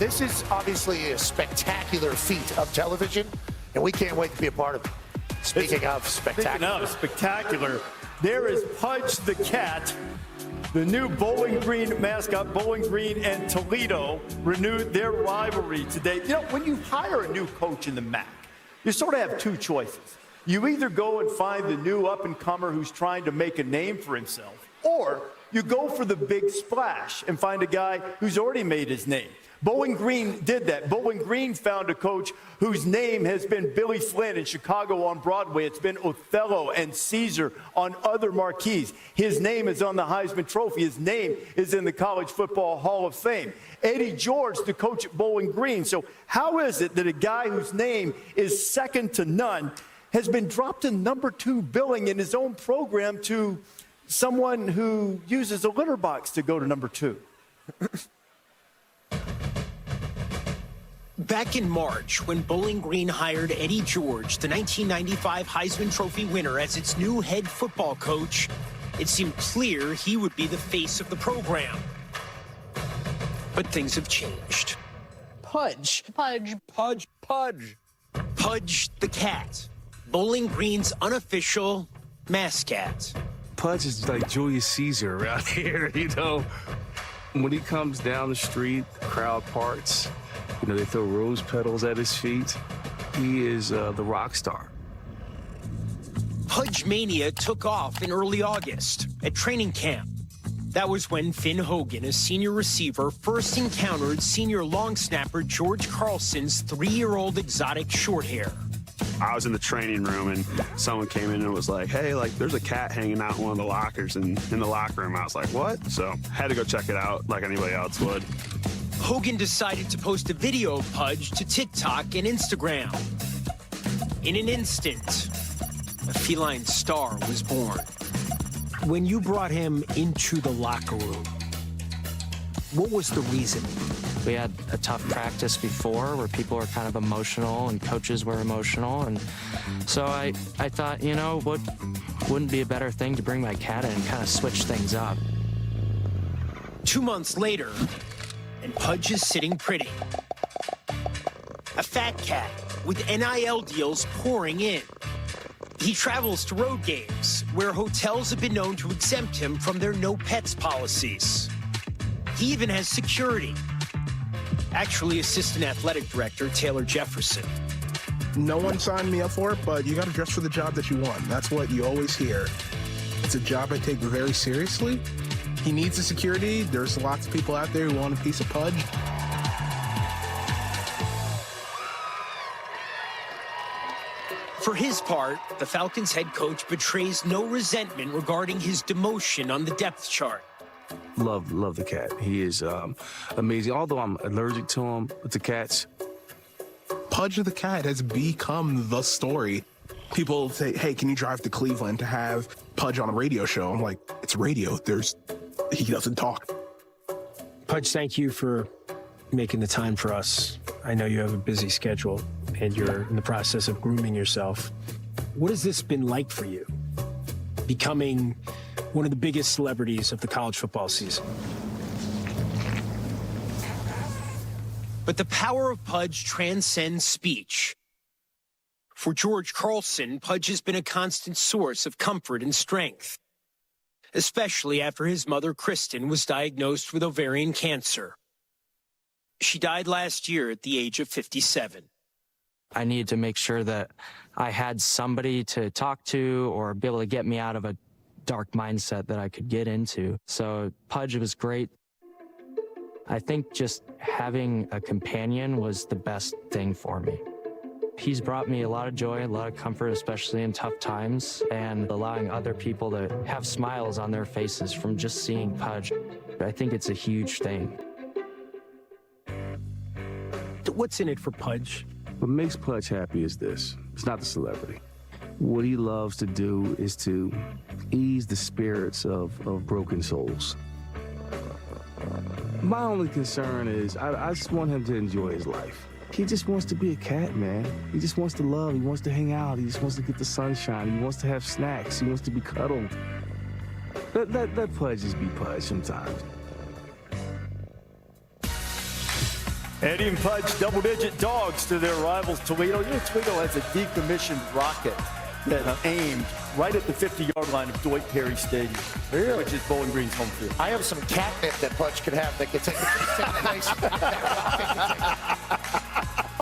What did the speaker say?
This is obviously a spectacular feat of television, and we can't wait to be a part of it. Speaking of spectacular, there is Pudge the cat. The new Bowling Green mascot, Bowling Green and Toledo, renewed their rivalry today. You know, when you hire a new coach in the MAC, you sort of have two choices. You either go and find the new up-and-comer who's trying to make a name for himself, or you go for the big splash and find a guy who's already made his name. Bowling Green did that. Bowling Green found a coach whose name has been Billy Flynn in Chicago on Broadway. It's been Othello and Caesar on other marquees. His name is on the Heisman Trophy. His name is in the College Football Hall of Fame. Eddie George, the coach at Bowling Green. So how is it that a guy whose name is second to none has been dropped in #2 billing in his own program to someone who uses a litter box to go to #2? Back in March, when Bowling Green hired Eddie George, the 1995 Heisman Trophy winner, as its new head football coach, it seemed clear he would be the face of the program. But things have changed. Pudge the cat, Bowling Green's unofficial mascot. Pudge is like Julius Caesar around here, you know. When he comes down the street, the crowd parts. You know, they throw rose petals at his feet. He is the rock star. Pudge Mania took off in early August at training camp. That was when Finn Hogan, a senior receiver, first encountered senior long snapper George Carlson's 3-year-old exotic short hair. I was in the training room and someone came in and was like, hey, like there's a cat hanging out in one of the lockers in the locker room. I was like, what? So I had to go check it out like anybody else would. Hogan decided to post a video of Pudge to TikTok and Instagram. In an instant, a feline star was born. When you brought him into the locker room, what was the reason? We had a tough practice before where people were kind of emotional and coaches were emotional. And so I thought, you know, what wouldn't be a better thing to bring my cat in and kind of switch things up. 2 months later, and Pudge is sitting pretty. A fat cat with NIL deals pouring in. He travels to road games where hotels have been known to exempt him from their no pets policies. He even has security. Actually, Assistant Athletic Director Taylor Jefferson. No one signed me up for it, but you got to dress for the job that you want. That's what you always hear. It's a job I take very seriously. He needs the security. There's lots of people out there who want a piece of Pudge. For his part, the Falcons head coach betrays no resentment regarding his demotion on the depth chart. Love the cat. He is amazing. Although I'm allergic to him with the cats. Pudge the cat has become the story. People say, hey, can you drive to Cleveland to have Pudge on a radio show? I'm like, it's radio. He doesn't talk. Pudge, thank you for making the time for us. I know you have a busy schedule and you're in the process of grooming yourself. What has this been like for you, becoming one of the biggest celebrities of the college football season? But the power of Pudge transcends speech. For George Carlson, Pudge has been a constant source of comfort and strength, especially after his mother, Kristen, was diagnosed with ovarian cancer. She died last year at the age of 57. I needed to make sure that I had somebody to talk to or be able to get me out of a dark mindset that I could get into. So Pudge was great. I think just having a companion was the best thing for me. He's brought me a lot of joy, a lot of comfort, especially in tough times, and allowing other people to have smiles on their faces from just seeing Pudge. I think it's a huge thing. What's in it for Pudge? What makes Pudge happy is this. It's not the celebrity. What he loves to do is to ease the spirits of broken souls. My only concern is I just want him to enjoy his life. He just wants to be a cat, man. He just wants to love. He wants to hang out. He just wants to get the sunshine. He wants to have snacks. He wants to be cuddled. Let Pudge just be Pudge sometimes. Eddie and Pudge double-digit dogs to their rivals Toledo. You know, Toledo has a decommissioned rocket that aimed right at the 50-yard line of Dwight Perry Stadium, which is Bowling Green's home field. I have some catnip that Pudge could have that could take the place.